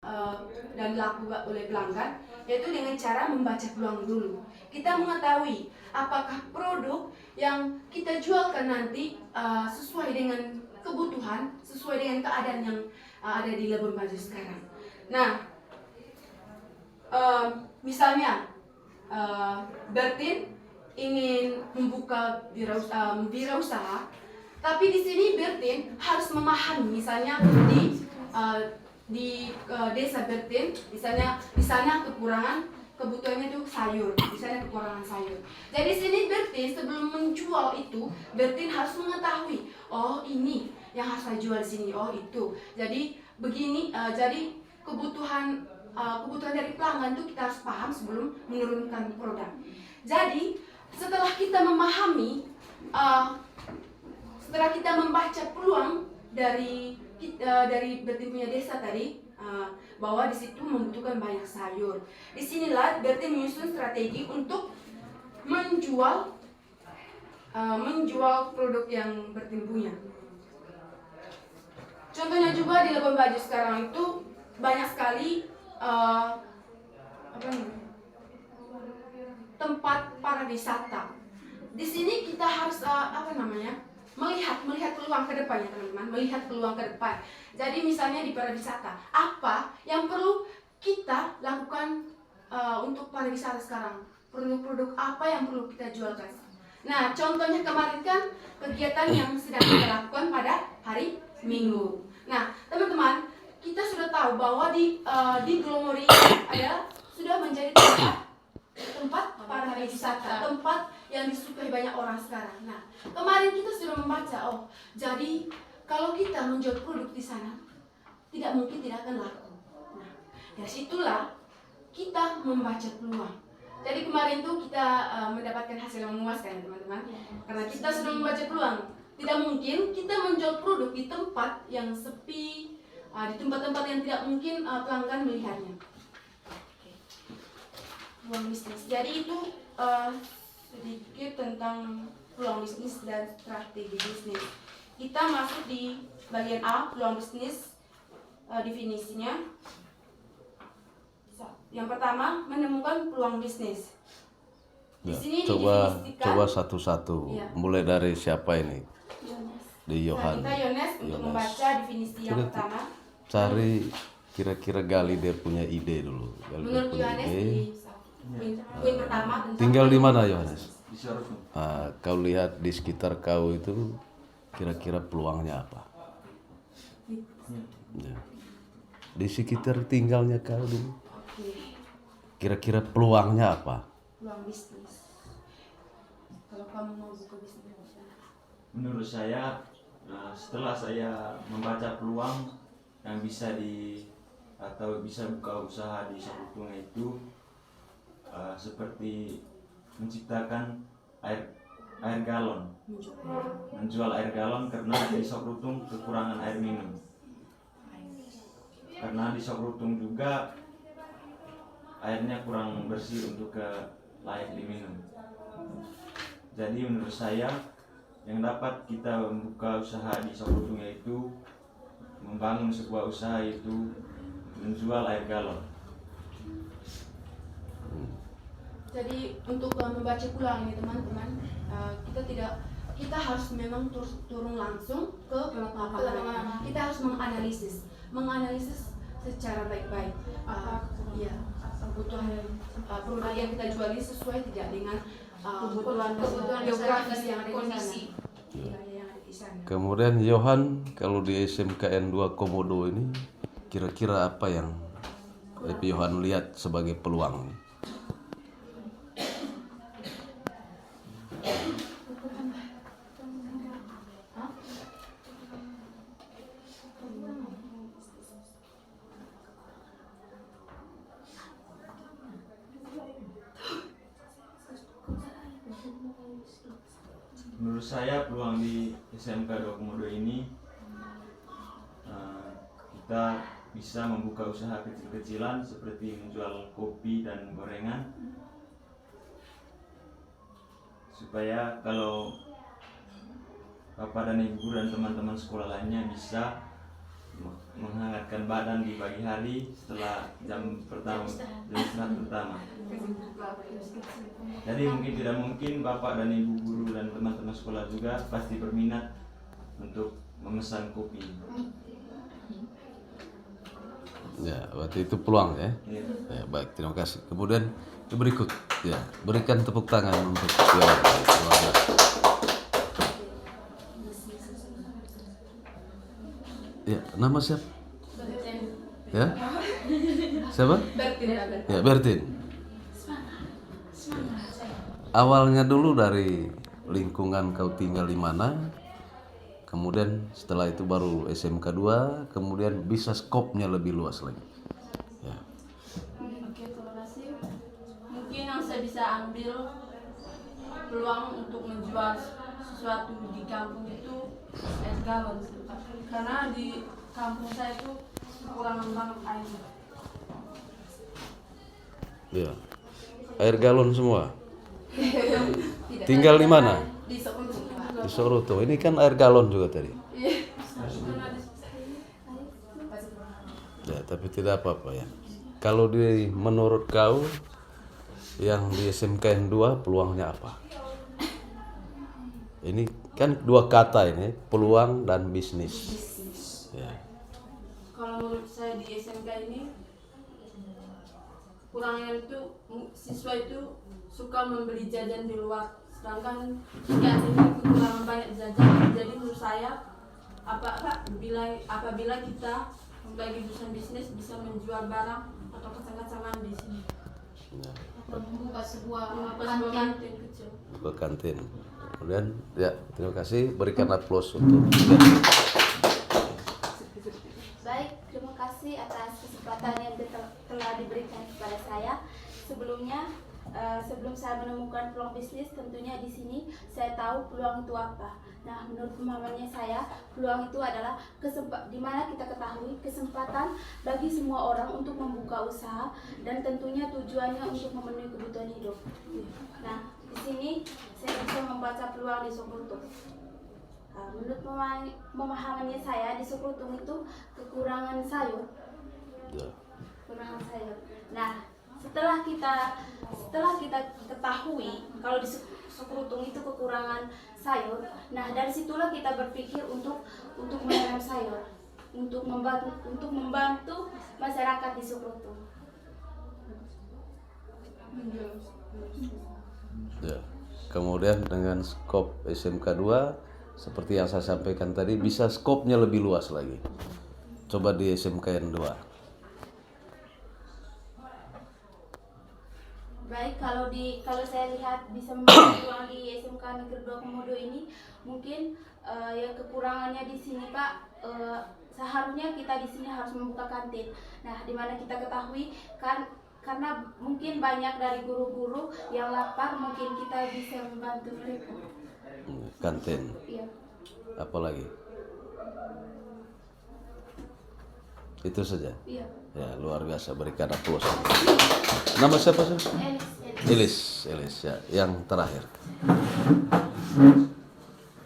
dan dilakukan oleh pelanggan, yaitu dengan cara membaca peluang dulu. Kita mengetahui apakah produk yang kita jualkan nanti sesuai dengan kebutuhan, sesuai dengan keadaan yang ada di Labuan Bajo sekarang. Nah, misalnya Bertin ingin membuka wirausaha, tapi di sini Bertin harus memahami, misalnya di desa Bertin, misalnya di sana kebutuhannya itu sayur, misalnya kekurangan sayur. Jadi sini Bertin sebelum menjual itu, Bertin harus mengetahui, oh ini yang harus saya jual di sini, oh itu. Jadi begini, jadi kebutuhan dari pelanggan itu kita harus paham sebelum menurunkan produk. Jadi setelah kita memahami, setelah kita membaca peluang dari Bertin punya desa tadi, bahwa di situ membutuhkan banyak sayur. Disinilah Bertin menyusun strategi untuk menjual produk yang Bertin punya. Contohnya juga di Labuan Bajo sekarang itu banyak sekali tempat para wisata. Di sini kita harus melihat peluang ke depan, ya teman-teman, melihat peluang ke depan. Jadi misalnya di pariwisata, apa yang perlu kita lakukan untuk pariwisata sekarang? Produk-produk apa yang perlu kita jualkan? Nah, contohnya kemarin kan kegiatan yang sedang kita lakukan pada hari Minggu. Nah, teman-teman, kita sudah tahu bahwa di Glomori ada sudah menjadi tempat para wisata, tempat yang disukai banyak orang sekarang. Nah, kemarin kita sudah membaca, oh, jadi kalau kita menjual produk di sana, tidak mungkin tidak akan laku. Nah, dari situlah kita membaca peluang. Jadi kemarin tuh kita mendapatkan hasil yang memuaskan, teman-teman, karena kita sudah membaca peluang. Tidak mungkin kita menjual produk di tempat yang sepi, di tempat-tempat yang tidak mungkin pelanggan melihatnya. Peluang bisnis. Jadi itu sedikit tentang peluang bisnis dan strategi bisnis. Kita masuk di bagian A, peluang bisnis, definisinya. Yang pertama, menemukan peluang bisnis. Di sini coba satu-satu. Ya. Mulai dari siapa ini? Yones. Di Yohan. Nah, kita Yones untuk membaca definisi yang pertama. Cari kira-kira gali dia punya ide dulu. Menurut Yohanes di poin pertama tentang tinggal di mana Yohanes? Kau lihat di sekitar kau itu kira-kira peluangnya apa? Ya. Di sekitar tinggalnya kau dulu. Kira-kira peluangnya apa? Peluang bisnis. Kalau kamu mau buka bisnis, menurut saya setelah saya membaca peluang yang bisa bisa buka usaha di Soputung itu seperti menciptakan air galon, menjual air galon karena di Soputung kekurangan air minum. Karena di Soputung juga airnya kurang bersih untuk layak diminum. Jadi menurut saya yang dapat kita membuka usaha di Soputung yaitu membangun sebuah usaha yaitu menjual air galon. Jadi untuk membaca peluang ini teman-teman, kita harus memang turun langsung ke lapangan. Kita harus menganalisis secara baik-baik. Kebutuhan produk yang kita jual ini sesuai tidak dengan kebutuhan geografis yang ada di sana. Kemudian Yohan, kalau di SMKN 2 Komodo ini kira-kira apa yang Yohan lihat sebagai peluang? Menurut saya peluang di SMK 2 Komodo ini kita bisa membuka usaha kecil-kecilan seperti menjual kopi dan gorengan, supaya kalau Bapak dan Ibu dan teman-teman sekolah lainnya bisa menghangatkan badan di pagi hari setelah jam istirahat pertama. Jadi mungkin tidak mungkin Bapak dan Ibu guru dan teman-teman sekolah juga pasti berminat untuk memesan kopi. Ya, berarti itu peluang ya. Iya. Ya, baik, terima kasih. Kemudian yang berikut, ya, berikan tepuk tangan untuk Yohan. Ya, nama siapa? Ya, siapa? Ya, Bertin. Awalnya dulu dari lingkungan kau tinggal di mana, kemudian setelah itu baru SMK 2, kemudian bisa skopnya lebih luas lagi. Ya. Oke, terima kasih. Mungkin yang saya bisa ambil peluang untuk menjual sesuatu di kampung itu air galon, karena di kampung saya itu kekurangan banget air. Ya. Air galon semua. Tidak. Tinggal di mana? Di Sokonto. Di Soroto. Ini kan air galon juga tadi. Ya, tapi tidak apa-apa ya. Kalau menurut kau yang di SMKN 2 peluangnya apa? Ini kan dua kata ini, peluang dan bisnis. Ya. Kalau menurut saya di SMK ini kurangnya itu siswa itu suka membeli jajan di luar, sedangkan di SMK kekurangan banyak jajan. Jadi menurut saya apabila kita membagi jurusan bisnis bisa menjual barang atau kacang-kacangan di sini. Ya. Membuka sebuah Kantin kecil. Ke kantin. Kemudian ya, terima kasih, berikan aplaus untuk Baik, terima kasih atas kesempatan yang telah diberikan kepada saya. Sebelumnya, sebelum saya menemukan peluang bisnis, tentunya di sini saya tahu peluang itu apa. Nah, menurut pemahamannya saya, peluang itu adalah di mana kita ketahui kesempatan bagi semua orang untuk membuka usaha dan tentunya tujuannya untuk memenuhi kebutuhan hidup. Nah, di sini saya bisa membaca peluang di Sokonto. Menurut pemahamannya saya, di Sokonto itu kekurangan sayur. ya. Kekurangan sayur. Nah, setelah kita ketahui kalau di Sokonto itu kekurangan sayur, nah dari situlah kita berpikir untuk menanam sayur, untuk membantu masyarakat di Sokonto. Ya. Kemudian dengan skop SMK 2 seperti yang saya sampaikan tadi, bisa skopnya lebih luas lagi. Coba di SMKN 2. Baik, kalau saya lihat bisa membuka peluang di SMK Negeri 2 Komodo ini, mungkin yang kekurangannya di sini Pak, seharusnya kita di sini harus membuka kantin. Nah, di mana kita ketahui kan karena mungkin banyak dari guru-guru yang lapar, mungkin kita bisa membantu mereka. Kantin. Iya. Apalagi? Itu saja. Iya. Ya, luar biasa, berikan aplaus. Nama siapa sih? Elis ya, yang terakhir.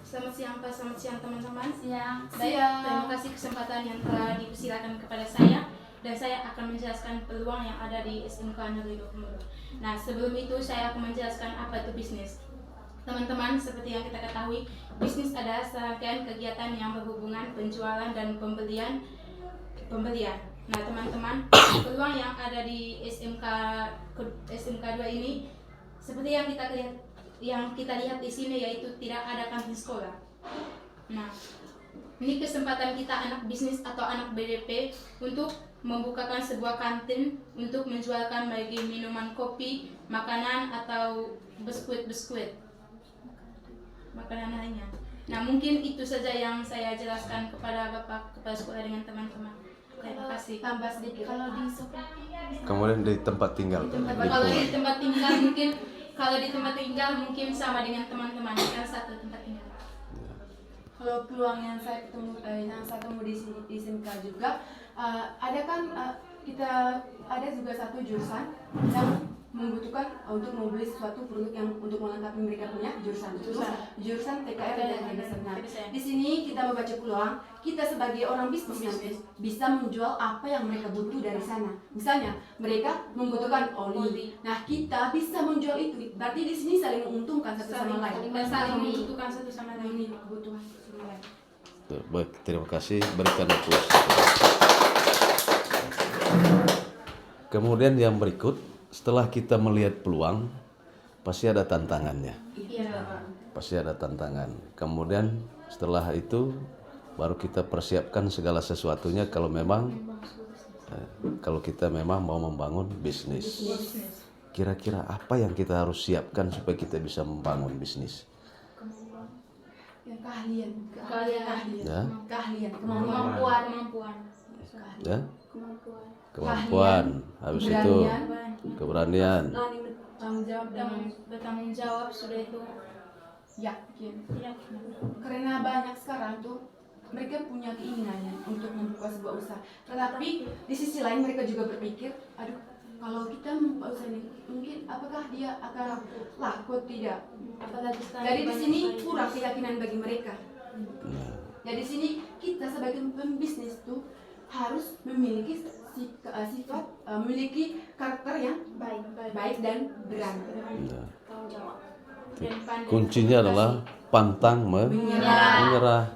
Selamat siang Pak, selamat siang teman-teman. Siang. Baik, terima kasih kesempatan yang telah dipersilakan kepada saya, dan saya akan menjelaskan peluang yang ada di SMK Negeri 2 Komodo. Nah, sebelum itu saya akan menjelaskan apa itu bisnis. Teman-teman, seperti yang kita ketahui, bisnis adalah serangkaian kegiatan yang berhubungan penjualan dan pembelian. Nah, teman-teman, peluang yang ada di SMK 2 ini seperti yang kita lihat di sini, yaitu tidak ada kantin sekolah. Nah, ini kesempatan kita anak bisnis atau anak BDP untuk membukakan sebuah kantin untuk menjualkan bagi minuman kopi, makanan atau biskuit, makanan lainnya. Nah, mungkin itu saja yang saya jelaskan kepada Bapak Kepala Sekolah dengan teman-teman. Terima kasih. Tambah sedikit. Kalau di Sokonto, Kemudian di tempat tinggal. Kalau di tempat tinggal mungkin sama dengan teman-teman, kan satu tempat tinggal. Kalau peluang yang saya ketemu di SMK juga, ada kan kita ada juga satu jurusan yang membutuhkan untuk membeli sesuatu produk yang untuk melengkapi mereka punya jurusan TKR dan TBC. Nah, di sini kita membaca peluang, kita sebagai orang bisnis nanti bisa menjual apa yang mereka butuh dari sana. Misalnya mereka membutuhkan oli, nah kita bisa menjual itu. Berarti di sini saling menguntungkan satu sama lain. Dan saling membutuhkan satu sama lain. Ini kebutuhan satu sama lain. Tuh, baik, terima kasih. Berikan aplaus. Kemudian yang berikut, setelah kita melihat peluang, pasti ada tantangannya. Iya. Pasti ada tantangan. Kemudian setelah itu baru kita persiapkan segala sesuatunya kalau kita memang mau membangun bisnis. Kira-kira apa yang kita harus siapkan supaya kita bisa membangun bisnis? Ya, keahlian, Ya, Kemampuan. ya, kemampuan. Habis itu keberanian. tanggung jawab Dan bertanggung jawab sudah itu. yakin. Ya. Karena banyak sekarang tuh mereka punya keinginannya untuk membuka sebuah usaha, tetapi di sisi lain mereka juga berpikir, aduh kalau kita membuka usaha ini mungkin apakah dia akan laku tidak. Apalagi sekarang Jadi di banyak sini sekali. kurang keyakinan bagi mereka. Jadi di sini kita sebagai pembisnis tuh harus memiliki sifat, memiliki karakter yang baik dan berani. Ya. Tanggung jawab. Dan pandai. Kuncinya adalah pantang menyerah.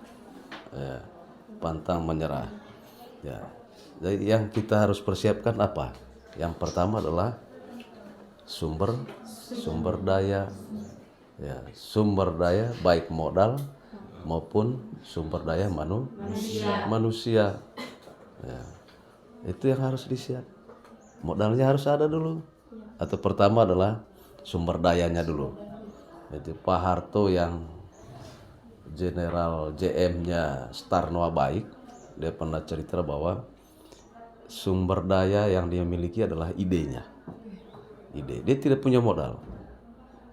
Ya, pantang menyerah. Ya. Jadi yang kita harus persiapkan apa? Yang pertama adalah sumber daya. Ya, sumber daya baik modal maupun sumber daya manusia. Ya. Itu yang harus disiap. Modalnya harus ada dulu. Atau pertama adalah sumber dayanya dulu. Itu Pak Harto yang General JM-nya Star Noah Baik, dia pernah cerita bahwa sumber daya yang dia miliki adalah idenya. Dia tidak punya modal,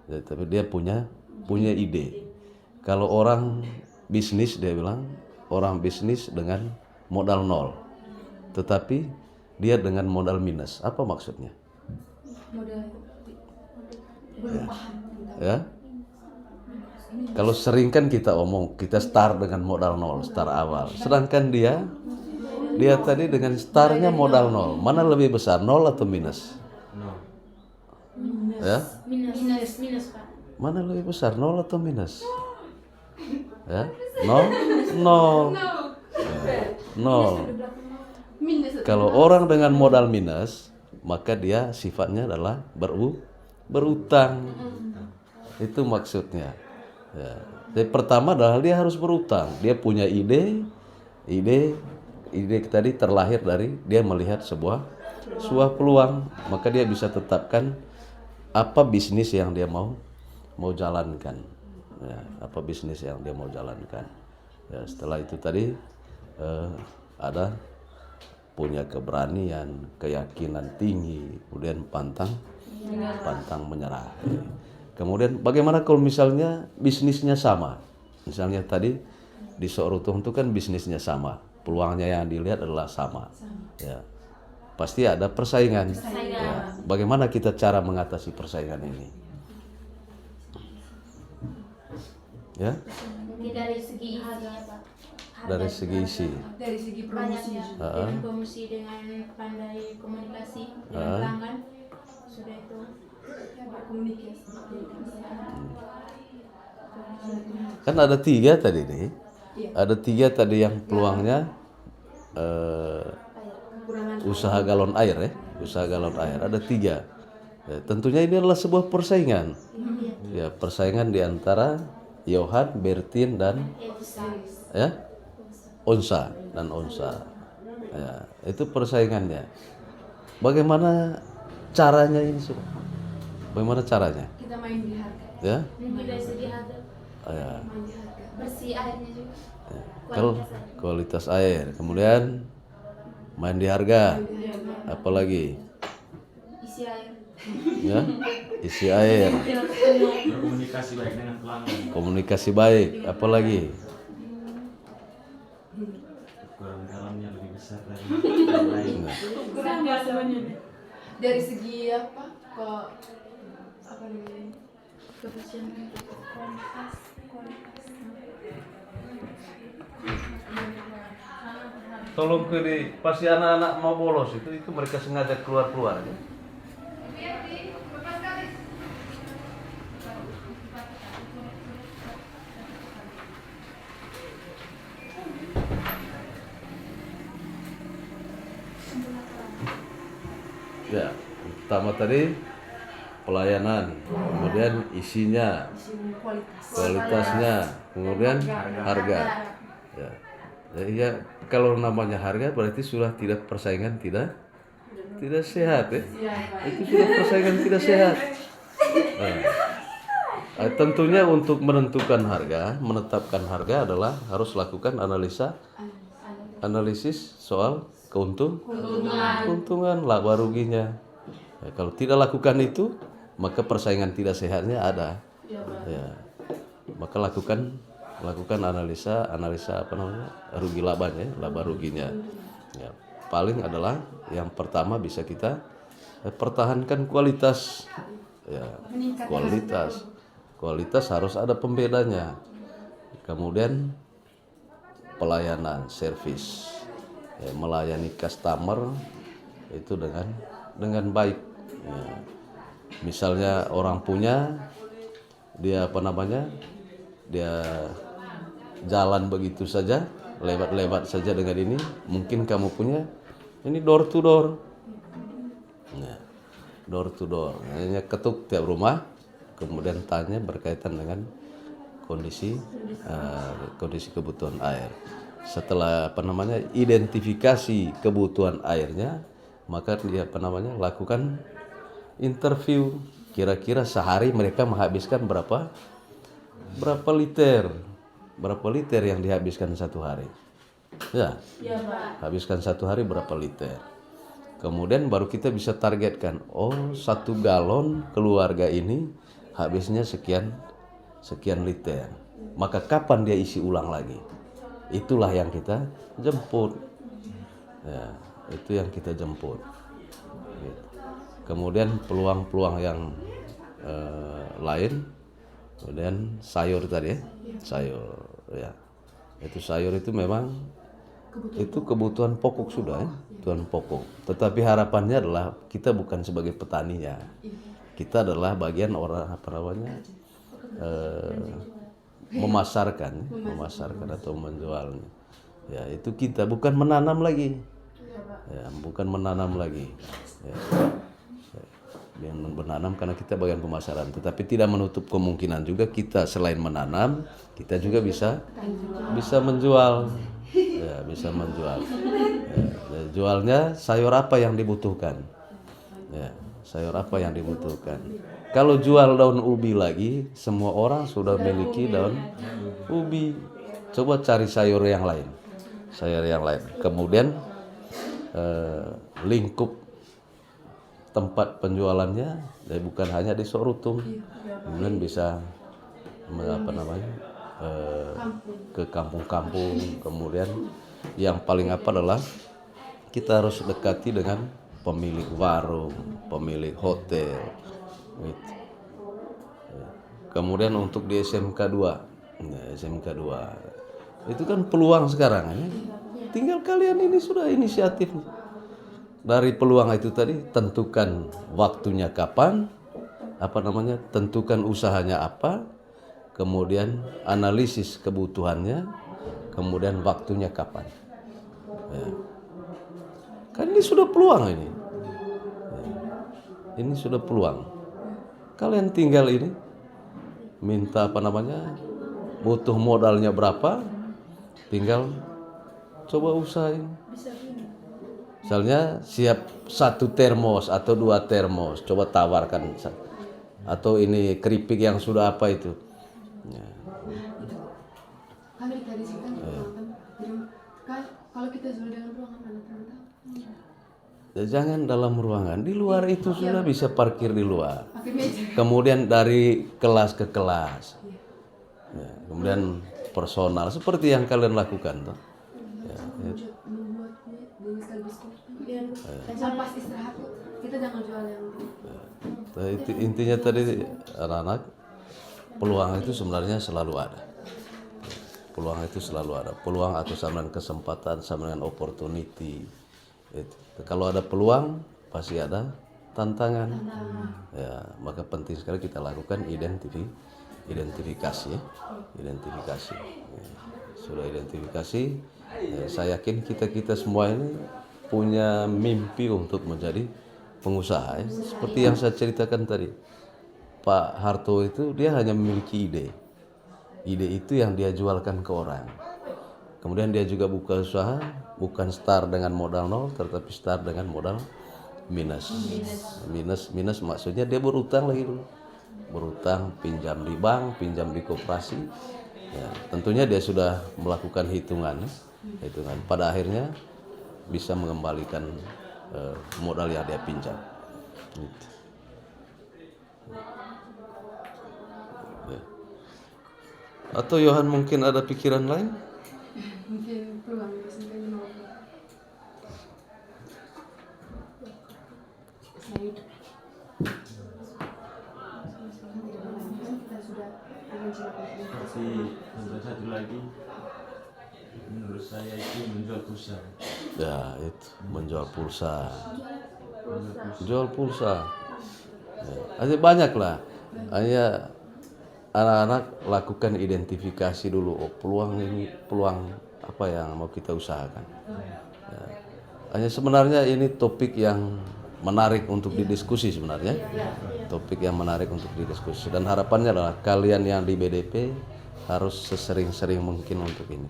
ya, tapi dia punya ide. Kalau orang bisnis, dia bilang orang bisnis dengan modal nol, tetapi dia dengan modal minus. Apa maksudnya? Modal belum paham. Ya. Kalau sering kan kita omong, kita start dengan modal nol, start awal. Sedangkan dia tadi dengan startnya modal nol. Mana lebih besar, nol atau minus? No. Ya? Minus Pak. Mana lebih besar, nol atau minus? Ya? Nol. Ya, nol. Minus. Kalau orang dengan modal minus, maka dia sifatnya adalah berutang. Itu maksudnya. Ya. Jadi pertama adalah dia harus berutang. Dia punya ide tadi terlahir dari dia melihat sebuah peluang, maka dia bisa tetapkan apa bisnis yang dia mau jalankan. Ya, apa bisnis yang dia mau jalankan. Ya, setelah itu tadi ada punya keberanian, keyakinan tinggi, kemudian pantang menyerah. Kemudian bagaimana kalau misalnya bisnisnya sama? Misalnya tadi di Sorutung itu kan bisnisnya sama, peluangnya yang dilihat adalah sama. Ya, pasti ada persaingan. Ya, bagaimana kita cara mengatasi persaingan ini? Ya, Mungkin dari segi harga Pak. dari segi isi. Dari segi promosi juga. Dengan promosi, dengan pandai komunikasi dengan pelanggan, sudah itu. Ya, berkomunikasi. Kan ada 3 tadi nih. Iya. Ada 3 tadi yang peluangnya Kekurangan usaha galon air ya, usaha galon air. Ada 3. Ya, tentunya ini adalah sebuah persaingan. Ya, persaingan di antara Johan, Bertin dan ya, Onsa. Ya, itu persaingannya. Bagaimana caranya ini, Sob? Bagaimana caranya? kita main di harga. Ya, Mungkin dari segi harga, ya. Main di harga. Bersih airnya juga. Kalau kualitas air, kemudian main di harga, apalagi isi air. ya, isi air, Berkomunikasi baik dengan pelanggan. komunikasi baik, apalagi Ukuran garamnya lebih besar dari yang lain. Dari segi apa? ke apa namanya kebersihan kualitas. Tolong ke di pasti anak-anak mau bolos itu mereka sengaja keluar ya. Ya, pertama tadi pelayanan, kemudian isinya, kualitasnya, kemudian harga. Ya. Jadi ya kalau namanya harga berarti sudah tidak persaingan tidak sehat ya. Itu sudah persaingan tidak sehat. Nah, tentunya untuk menentukan harga, menetapkan harga adalah harus lakukan analisis soal keuntungan, laba ruginya. Ya, kalau tidak lakukan itu, maka persaingan tidak sehatnya ada. Ya, maka lakukan analisa apa namanya rugi labanya, laba ruginya. Ya, paling adalah yang pertama bisa kita pertahankan kualitas. Ya, kualitas harus ada pembedanya. Kemudian pelayanan, servis, ya, melayani customer itu dengan baik. Ya. Misalnya orang punya dia jalan begitu saja, lewat saja dengan ini, mungkin kamu punya ini door to door. Nah, door to door. Hanya ketuk tiap rumah, kemudian tanya berkaitan dengan kondisi kebutuhan air. Setelah identifikasi kebutuhan airnya, maka dia lakukan interview. Kira-kira sehari mereka menghabiskan berapa liter yang dihabiskan satu hari. Ya, habiskan satu hari berapa liter. Kemudian baru kita bisa targetkan, 1 galon keluarga ini habisnya sekian liter. Maka kapan dia isi ulang lagi? Itulah yang kita jemput. Ya, itu yang kita jemput. Gitu. Kemudian peluang-peluang yang lain, kemudian sayur tadi ya, sayur ya. Itu sayur itu memang itu kebutuhan pokok sudah ya, kebutuhan pokok. Tetapi harapannya adalah kita bukan sebagai petaninya. Kita adalah bagian orang memasarkan atau menjualnya. Ya, itu kita bukan menanam lagi. Ya, bukan menanam lagi. Ya. Yang menanam karena kita bagian pemasaran, tetapi tidak menutup kemungkinan juga kita selain menanam, kita juga bisa menjual. Ya, bisa menjual. Ya, jualnya sayur apa yang dibutuhkan. Ya, sayur apa yang dibutuhkan. Kalau jual daun ubi lagi, semua orang sudah memiliki daun ubi. Coba cari sayur yang lain. Kemudian lingkup tempat penjualannya bukan hanya di Sorutung, kemudian bisa ke kampung-kampung. Kemudian yang paling adalah kita harus dekati dengan pemilik warung, pemilik hotel gitu. Kemudian untuk di SMK 2 itu kan peluang sekarang ya. Tinggal kalian ini sudah inisiatif. Dari peluang itu tadi tentukan waktunya kapan, tentukan usahanya apa, kemudian analisis kebutuhannya, kemudian waktunya kapan. Ya. Kan ini sudah peluang ini. Ya. Ini sudah peluang. Kalian tinggal ini minta butuh modalnya berapa, tinggal coba usahain. Misalnya siap 1 termos atau 2 termos, coba tawarkan. Atau ini keripik yang sudah apa itu. Ya. Kalau kita sudah dalam ruangan mana? Jangan dalam ruangan, di luar itu sudah bisa parkir di luar. Kemudian dari kelas ke kelas. Ya, kemudian personal seperti yang kalian lakukan tuh. Ya. Dan pas istirahat kita jangan jual yang Nah, intinya tadi anak-anak, peluang itu sebenarnya selalu ada. Peluang itu selalu ada. Peluang atau sama dengan kesempatan, sama dengan opportunity. Itu. Kalau ada peluang pasti ada tantangan. Ya, maka penting sekali kita lakukan identifikasi. Identifikasi. Ya, sudah identifikasi, ya, saya yakin kita semua ini punya mimpi untuk menjadi pengusaha. Ya. Seperti yang saya ceritakan tadi, Pak Harto itu dia hanya memiliki ide. Ide itu yang dia jualkan ke orang. Kemudian dia juga buka usaha, bukan start dengan modal nol, tetapi start dengan modal minus. Minus maksudnya dia berutang lagi dulu. Berutang, pinjam di bank, pinjam di koperasi. Ya, tentunya dia sudah melakukan hitungan. Pada akhirnya bisa mengembalikan modal yang dia pinjam. Gitu. Ya. Atau Yohan mungkin ada pikiran lain? mungkin peluang SMK nomor kita sudah Tapi untuk satu lagi, menurut saya itu menjual pulsa. Ya, itu menjual pulsa. Jual pulsa. Ya, hanya banyak lah. Hanya anak-anak lakukan identifikasi dulu. Oh, peluang ini, peluang apa yang mau kita usahakan. Ya. Hanya sebenarnya ini topik yang menarik untuk didiskusi sebenarnya. Topik yang menarik untuk didiskusi. Dan harapannya adalah kalian yang di BDP harus sesering-sering mungkin untuk ini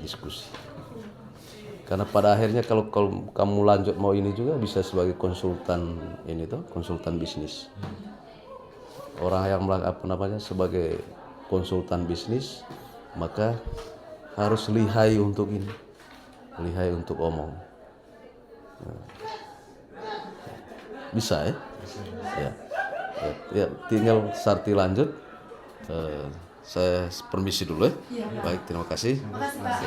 diskusi. Karena pada akhirnya kalau kamu lanjut mau ini juga bisa sebagai konsultan ini tuh, konsultan bisnis. Orang yang sebagai konsultan bisnis maka harus lihai untuk ini, lihai untuk omong. Nah, bisa ya? Ya, tinggal Sarti lanjut. Saya permisi dulu ya. Baik, terima kasih. Makasih Pak.